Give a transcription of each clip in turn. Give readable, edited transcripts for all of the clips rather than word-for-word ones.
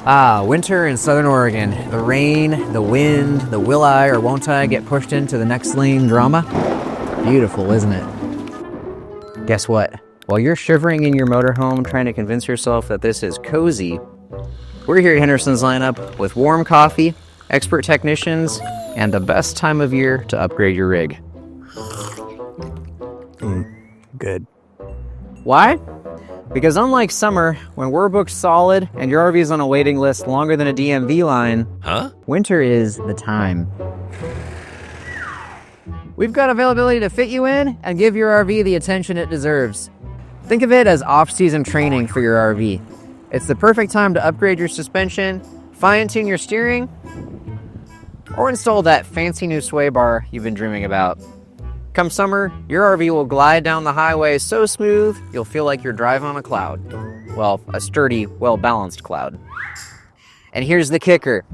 Ah, winter in Southern Oregon. The rain, the wind, the will I or won't I get pushed into the next lane drama. Beautiful, isn't it? Guess what? While you're shivering in your motorhome trying to convince yourself that this is cozy, we're here at Henderson's lineup with warm coffee, expert technicians, and the best time of year to upgrade your rig. Good. Why? Because unlike summer, when we're booked solid and your RV is on a waiting list longer than a DMV line, winter is the time. We've got availability to fit you in and give your RV the attention it deserves. Think of it as off-season training for your RV. It's the perfect time to upgrade your suspension, fine-tune your steering, or install that fancy new sway bar you've been dreaming about. Come summer, your RV will glide down the highway so smooth, you'll feel like you're driving on a cloud. Well, a sturdy, well-balanced cloud. And here's the kicker.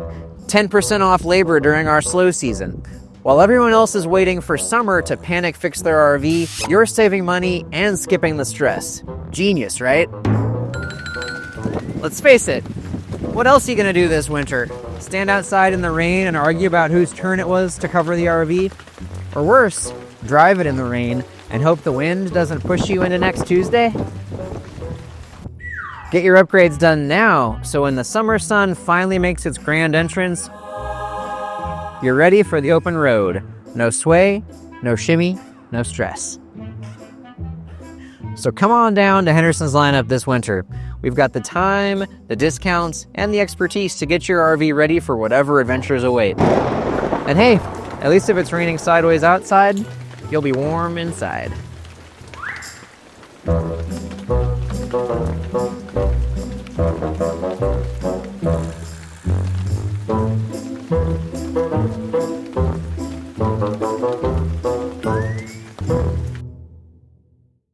10% off labor during our slow season. While everyone else is waiting for summer to panic fix their RV, you're saving money and skipping the stress. Genius, right? Let's face it, what else are you gonna do this winter? Stand outside in the rain and argue about whose turn it was to cover the RV? Or worse, drive it in the rain and hope the wind doesn't push you into next Tuesday? Get your upgrades done now, so when the summer sun finally makes its grand entrance, you're ready for the open road. No sway, no shimmy, no stress. So come on down to Henderson's lineup this winter. We've got the time, the discounts, and the expertise to get your RV ready for whatever adventures await. And hey, at least if it's raining sideways outside, you'll be warm inside.